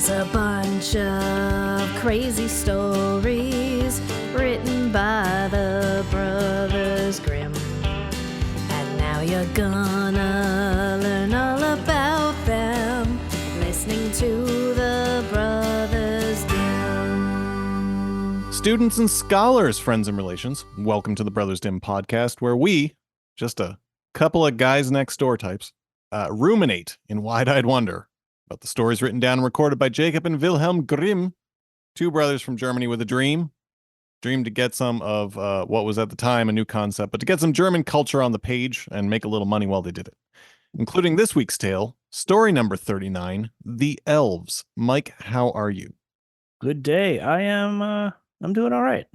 There's a bunch of crazy stories written by the Brothers Grimm. And now you're gonna learn all about them, listening to the Brothers Dim. Students and scholars, friends and relations, welcome to the Brothers Dim podcast, where we, just a couple of guys next door types, ruminate in wide-eyed wonder about the stories written down and recorded by Jacob and Wilhelm Grimm, two brothers from Germany with a dream to get some of what was at the time a new concept, but to get some German culture on the page and make a little money while they did it. Including this week's tale, story number 39, The Elves. Mike, how are you? Good day. I'm doing all right.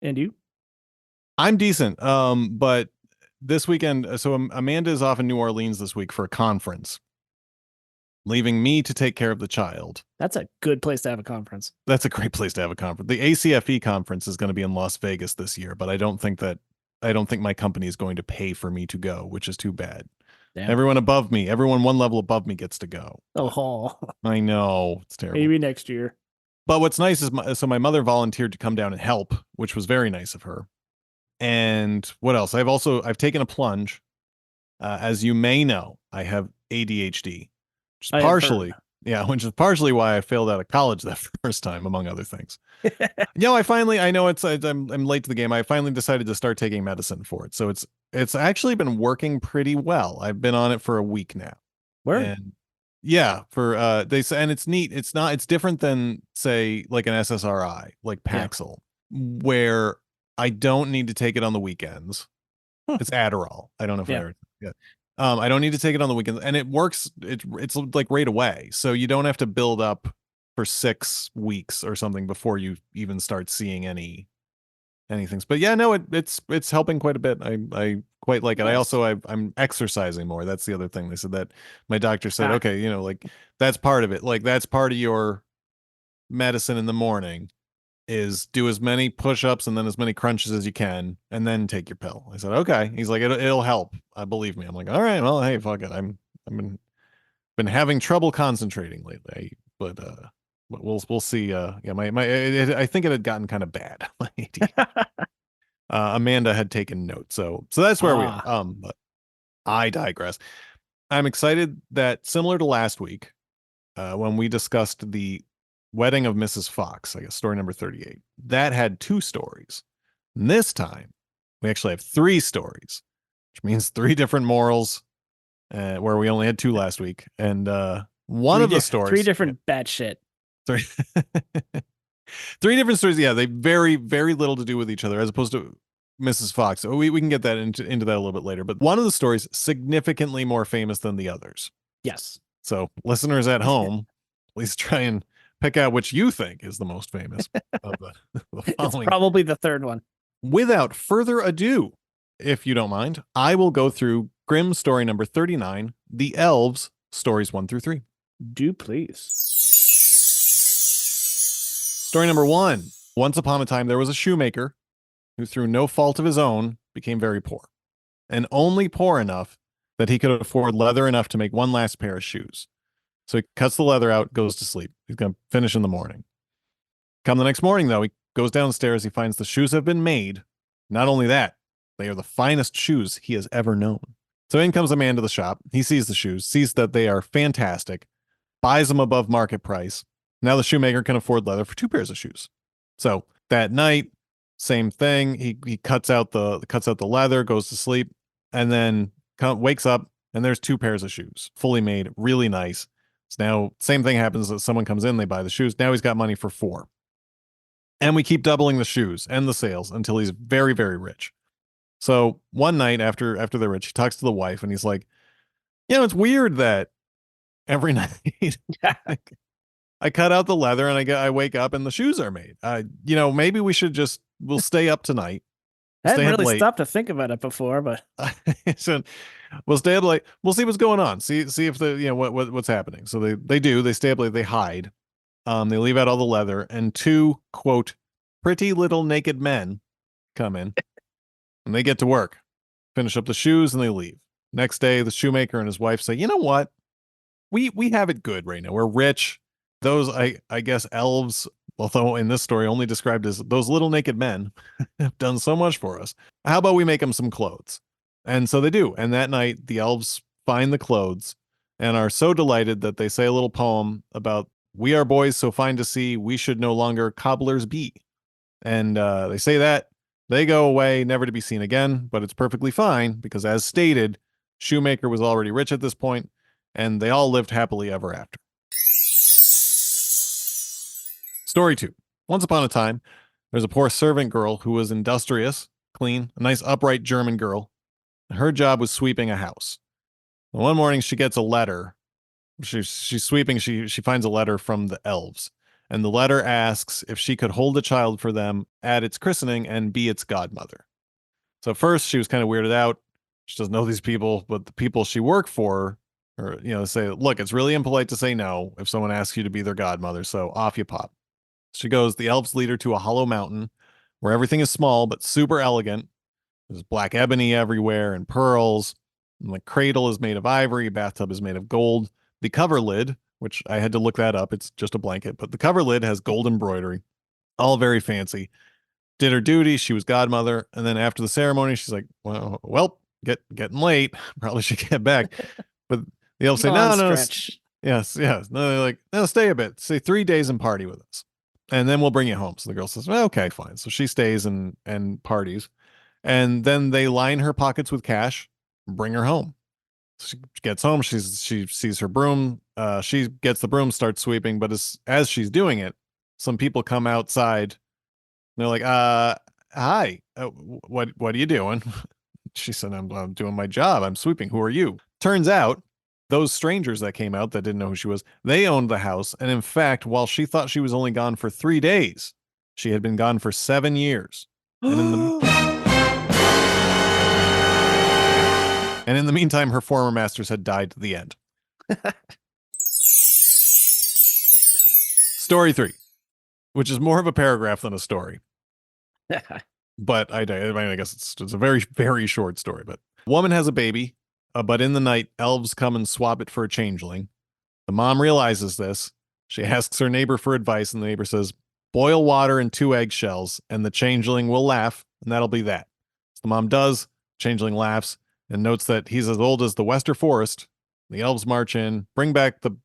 And you? I'm decent. But this weekend, so Amanda is off in New Orleans this week for a conference, leaving me to take care of the child. That's a good place to have a conference. That's a great place to have a conference. The ACFE conference is going to be in Las Vegas this year, but I don't think my company is going to pay for me to go, which is too bad. Damn. Everyone one level above me gets to go. Oh, I know, it's terrible. maybe next year. But what's nice is my mother volunteered to come down and help, which was very nice of her. And what else? I've taken a plunge. As you may know, I have ADHD, which is partially why I failed out of college that first time, among other things. I'm late to the game. I finally decided to start taking medicine for it. So it's actually been working pretty well. I've been on it for a week now. Where? And yeah, they say, and it's neat. It's different than, say, like an SSRI, like Paxil, where I don't need to take it on the weekends. It's Adderall. I don't know if I ever. Yeah. I don't need to take it on the weekends, and it works. It's like right away, so you don't have to build up for 6 weeks or something before you even start seeing anything. But yeah, no, it's helping quite a bit. I quite like it. Nice. I'm exercising more. That's the other thing. They said that my doctor said, okay, like that's part of it. Like that's part of your medicine in the morning is do as many push-ups and then as many crunches as you can and then take your pill. I said, okay. He's like, it'll help. Believe me. I'm like, all right, well, hey, fuck it. I've been having trouble concentrating lately, but we'll see. I think it had gotten kind of bad. Amanda had taken notes. So that's where we are. But I digress. I'm excited that, similar to last week, when we discussed the Wedding of Mrs. Fox, I guess story number 38, that had 2 stories. And this time, we actually have 3 stories, which means 3 different morals, where we only had 2 last week. And one of the stories, 3 different bad shit. 3 different stories. Yeah, they very, very little to do with each other, as opposed to Mrs. Fox. So we can get that into that a little bit later. But one of the stories significantly more famous than the others. Yes. So listeners at home, please try and pick out which you think is the most famous of the following. It's probably the third one. Without further ado, if you don't mind, I will go through Grimm story number 39, The Elves, stories 1 through 3. Do please. Story number 1. Once upon a time, there was a shoemaker who, through no fault of his own, became very poor, and only poor enough that he could afford leather enough to make one last pair of shoes. So he cuts the leather out, goes to sleep. He's going to finish in the morning. Come the next morning, though, he goes downstairs. He finds the shoes have been made. Not only that, they are the finest shoes he has ever known. So in comes a man to the shop. He sees the shoes, sees that they are fantastic, buys them above market price. Now the shoemaker can afford leather for 2 pairs of shoes. So that night, same thing. He cuts out the leather, goes to sleep, and then wakes up, and there's 2 pairs of shoes, fully made, really nice. So now, same thing happens that someone comes in, they buy the shoes. Now he's got money for 4. And we keep doubling the shoes and the sales until he's very, very rich. So one night after they're rich, he talks to the wife and he's like, it's weird that every night I cut out the leather and I wake up and the shoes are made. Maybe we'll stay up tonight. I hadn't really stopped to think about it before, but so we'll stay up late. We'll see what's going on. See if what's happening. So they stay up late. They hide. They leave out all the leather, and 2, quote, pretty little naked men come in, and they get to work, finish up the shoes, and they leave. Next day, the shoemaker and his wife say, you know what? We have it good right now. We're rich. those I guess elves, although in this story only described as those little naked men, have done so much for us. How about we make them some clothes? And so they do. And that night the elves find the clothes and are so delighted that they say a little poem about we are boys so fine to see we should no longer cobblers be. And they say that they go away never to be seen again, but it's perfectly fine because as stated, Shoemaker was already rich at this point and they all lived happily ever after. Story 2. Once upon a time, there's a poor servant girl who was industrious, clean, a nice upright German girl. Her job was sweeping a house. One morning she gets a letter. She's sweeping, she finds a letter from the elves. And the letter asks if she could hold a child for them at its christening and be its godmother. So first she was kind of weirded out. She doesn't know these people, but the people she worked for, or say, look, it's really impolite to say no if someone asks you to be their godmother, so off you pop. She goes, the elves lead her to a hollow mountain where everything is small but super elegant. There's black ebony everywhere and pearls. And the cradle is made of ivory, bathtub is made of gold. The cover lid, which I had to look that up, it's just a blanket, but the cover lid has gold embroidery, all very fancy. Did her duty, she was godmother, and then after the ceremony, she's like, well, getting late, probably should get back. But the elves say, no, stretch. yes. No, they're like, no, stay a bit, say 3 days and party with us, and then we'll bring you home. So the girl says, well, okay, fine. So she stays and parties, and then they line her pockets with cash, bring her home. She gets home. She sees her broom. She gets the broom, starts sweeping. But as she's doing it, some people come outside. And they're like, hi, what are you doing?" She said, I'm doing my job. I'm sweeping. Who are you?" Turns out those strangers that came out that didn't know who she was, they owned the house. And in fact, while she thought she was only gone for 3 days, she had been gone for 7 years. And in the meantime, her former masters had died at the end. Story 3, which is more of a paragraph than a story. But I guess it's a very, very short story. But woman has a baby, but in the night, elves come and swap it for a changeling. The mom realizes this. She asks her neighbor for advice, and the neighbor says, boil water in 2 eggshells, and the changeling will laugh, and that'll be that. So the mom does. Changeling laughs and notes that he's as old as the Wester Forest. The elves march in, bring back the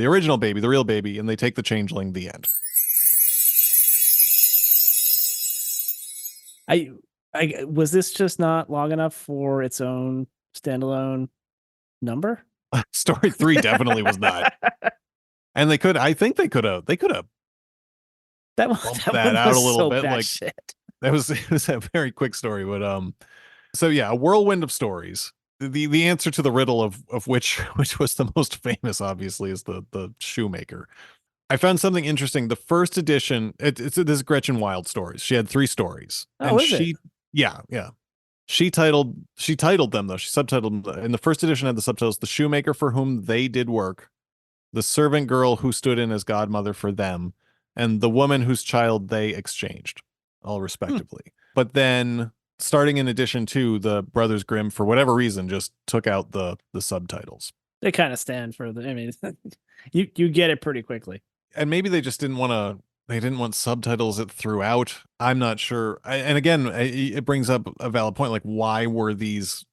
original baby, the real baby, and they take the changeling. The end. I was this just not long enough for its own standalone number? Story 3 definitely was not. And I think they could have bumped that out a little bit. Like shit. it was a very quick story, but so yeah, a whirlwind of stories. The answer to the riddle of which was the most famous, obviously, is the shoemaker. I found something interesting. The first edition, it's this Gretchen Wild stories. She had 3 stories. Oh, is it? Yeah. She titled them though. She subtitled them. In the first edition had the subtitles: "The shoemaker for whom they did work, the servant girl who stood in as godmother for them, and the woman whose child they exchanged," all respectively. But then, starting in edition 2, the Brothers Grimm, for whatever reason, just took out the subtitles. They kind of stand for the. I mean, you get it pretty quickly. And maybe they just didn't want to. They didn't want subtitles it throughout. I'm not sure. And again, it brings up a valid point. Like, why were these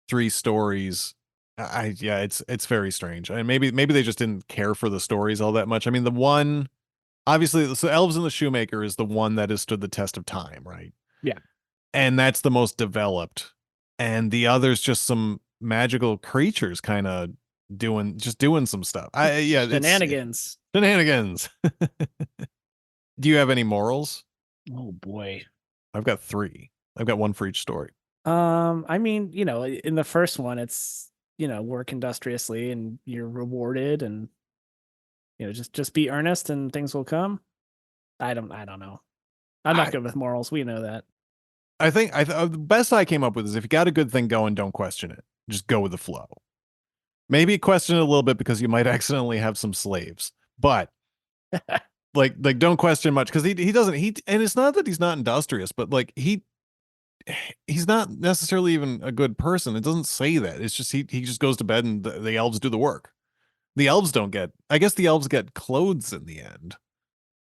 3 stories? Yeah, it's very strange. And maybe they just didn't care for the stories all that much. I mean, the one, obviously, so Elves and the Shoemaker is the one that has stood the test of time, right? Yeah. And that's the most developed. And the other's just some magical creatures kind of doing some stuff. Shenanigans. Shenanigans. Do you have any morals? Oh boy. I've got 3. I've got one for each story. I mean, in the first one, it's work industriously and you're rewarded, and just be earnest and things will come. I don't know. I'm not good with morals. We know that. I think the best I came up with is if you got a good thing going, don't question it. Just go with the flow. Maybe question it a little bit because you might accidentally have some slaves, but like don't question much, because he doesn't, and it's not that he's not industrious, but like he's not necessarily even a good person. It doesn't say that. It's just he just goes to bed and the elves do the work. The elves don't get. I guess the elves get clothes in the end.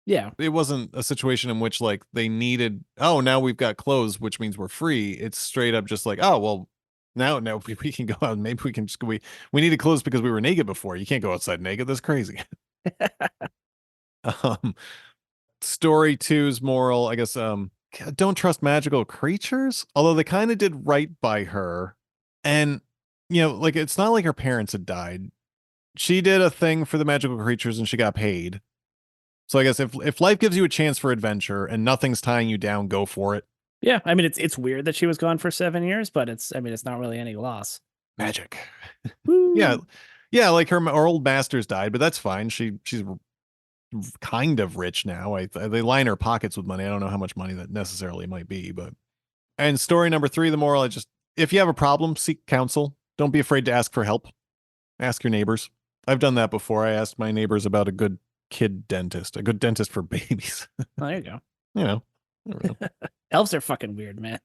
Yeah. It wasn't a situation in which like they needed. Oh, now we've got clothes, which means we're free. It's straight up just like, oh well, now we can go out. Maybe we can just we needed clothes because we were naked before. You can't go outside naked. That's crazy. um, story two's moral, I guess. Don't trust magical creatures. Although they kind of did right by her, and like it's not like her parents had died. She did a thing for the magical creatures and she got paid. So I guess if life gives you a chance for adventure and nothing's tying you down, go for it. Yeah. I mean, it's weird that she was gone for 7 years, but it's not really any loss. Magic. Yeah. Woo! Yeah, like her old masters died, but that's fine. She's kind of rich now. They line her pockets with money. I don't know how much money that necessarily might be, but and story number three, the moral, if you have a problem, seek counsel. Don't be afraid to ask for help. Ask your neighbors. I've done that before. I asked my neighbors about a good a good dentist for babies. Oh, there you go. you know. I don't know. Elves are fucking weird, man.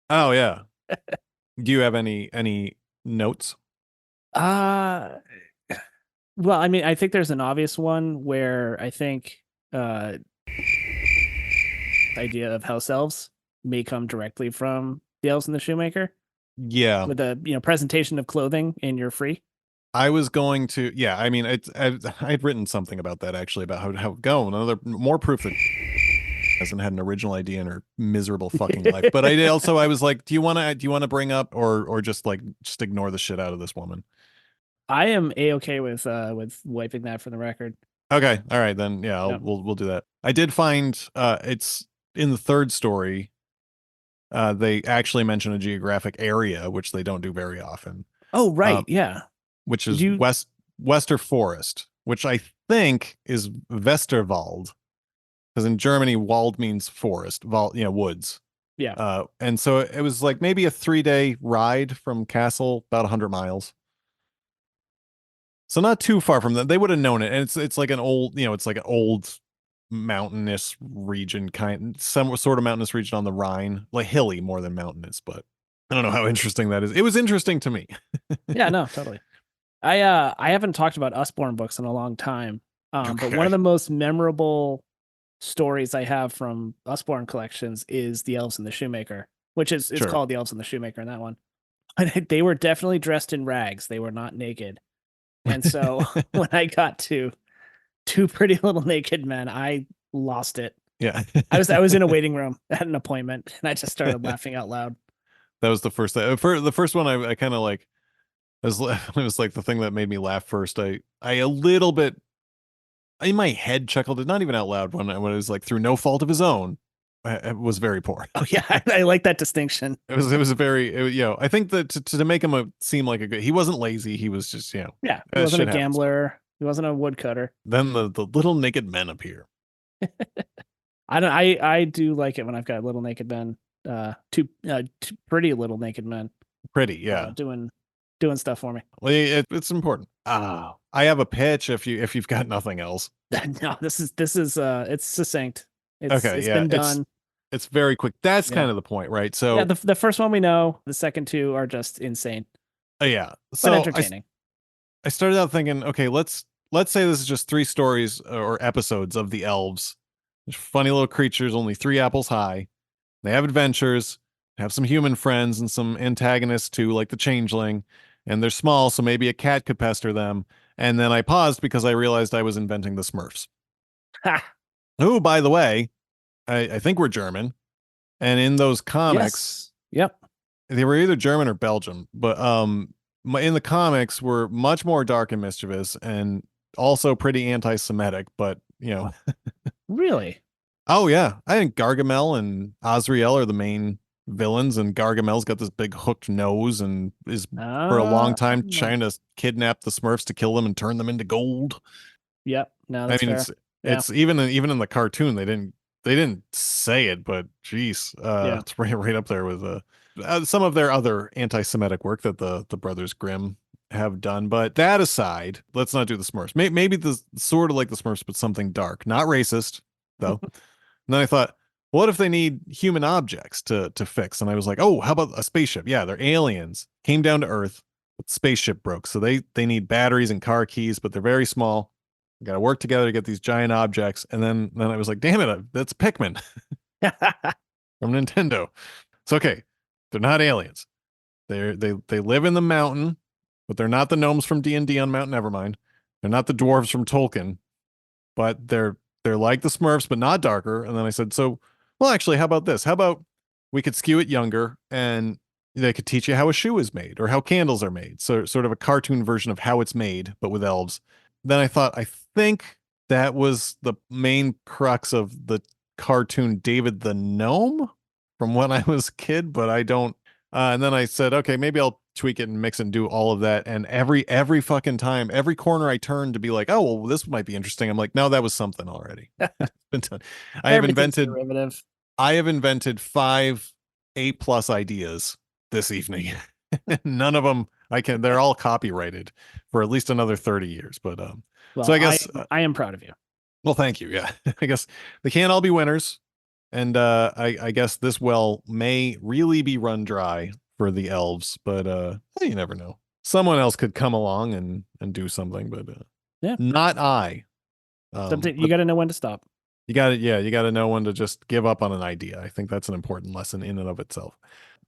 Oh yeah. Do you have any notes? Uh well, I mean, I think there's an obvious one where I think the idea of house elves may come directly from the Elves and the Shoemaker Yeah. with a presentation of clothing and you're free. I was going to, yeah, I mean, I'd written something about that actually, about how it go. Another more proof that hasn't had an original idea in her miserable fucking life. But I was like, do you want to bring up or just ignore the shit out of this woman? I am a-okay with wiping that from the record. Okay, all right then. Yeah, Yep. we'll do that. I did find it's in the third story. They actually mention a geographic area, which they don't do very often. Oh, right. Yeah. Which Did is you- Wester Forest, which I think is Westerwald, because in Germany, Wald means forest, woods. Yeah. And so it was like maybe a 3-day ride from Castle, about 100 miles. So not too far from them. They would have known it, and it's like an old, it's like an old mountainous region, some sort of mountainous region on the Rhine, like hilly more than mountainous. But I don't know how interesting that is. It was interesting to me. Yeah, no, totally. I haven't talked about Usborne books in a long time. But one Okay. of the most memorable stories I have from Usborne collections is The Elves and the Shoemaker, which is Sure. called The Elves and the Shoemaker in that one. They were definitely dressed in rags. They were not naked. And so when I got to Two Pretty Little Naked Men, I lost it. Yeah. I was in a waiting room at an appointment and I just started laughing out loud. That was the first thing. For the first one, I kind of like, it was like the thing that made me laugh first. I a little bit in my head chuckled it, not even out loud, when it was like through no fault of his own. It was very poor. Oh yeah, I like that distinction. It was a very, I think that to make him seem like a good, he wasn't lazy. He was just, Yeah, he wasn't a gambler. He wasn't a woodcutter. Then the little naked men appear. I do like it when I've got little naked men, two pretty little naked men. Pretty, yeah. Doing stuff for me. Well, it's important. I have a pitch if you've got nothing else. No, this is it's succinct. It's been done. It's very quick. That's kind of the point, right? So yeah, the first one we know, the second two are just insane. Yeah, but entertaining. I started out thinking, okay, let's say this is just 3 stories or episodes of the elves. There's funny little creatures, only 3 apples high. They have adventures, have some human friends and some antagonists too, like the changeling, and they're small, so maybe a cat could pester them. And then I paused because I realized I was inventing the Smurfs. Ha! Who, by the way, I think we're German. And in those comics, yes. Yep, they were either German or Belgium, but in the comics were much more dark and mischievous and also pretty anti-Semitic, but really. Oh yeah, I think Gargamel and Azrael are the main villains, and Gargamel's got this big hooked nose and is for a long time trying to kidnap the Smurfs to kill them and turn them into gold. Yep. No, that's fair. It's even in the cartoon they didn't say it, but geez, it's right up there with some of their other anti-Semitic work that the Brothers Grimm have done. But that aside, let's not do the Smurfs. Maybe the sort of like the Smurfs, but something dark, not racist though. And then I thought, what if they need human objects to fix? And I was like, oh, how about a spaceship? Yeah, they're aliens, came down to Earth. But spaceship broke, so they need batteries and car keys, but they're very small. Got to work together to get these giant objects. And then I was like, damn it, that's Pikmin from Nintendo. It's okay. They're not aliens. They live in the mountain, but they're not the gnomes from D&D on Mount Nevermind. They're not the dwarves from Tolkien, but they're like the Smurfs, but not darker. And then I said, so, well, actually, how about this? How about we could skew it younger and they could teach you how a shoe is made or how candles are made. So sort of a cartoon version of how it's made, but with elves. Then I thought, I think that was the main crux of the cartoon David the Gnome from when I was a kid, but I don't. And then I said, okay, maybe I'll tweak it and mix and do all of that. And every fucking time, every corner I turn to be like, oh, well, this might be interesting. I'm like, no, that was something already. It's been done. I have Everything's invented derivative. I have invented 5 A+ ideas this evening. None of them they're all copyrighted for at least another 30 years. But Well, so I guess I am proud of you. well, thank you. Yeah. I guess they can't all be winners. And I guess this well may really be run dry for the elves, but you never know. Someone else could come along and do something, but Yeah. not I. Something you But got to know when to stop. you got to you got to know when to just give up on an idea. I think that's an important lesson in and of itself.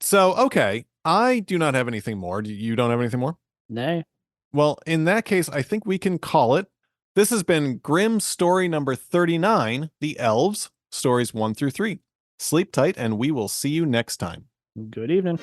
So, okay, I do not have anything more. You don't have anything more? Nay. Well, in that case, I think we can call it. This has been Grimm story number 39, The Elves, stories 1 through 3. Sleep tight, and we will see you next time. Good evening.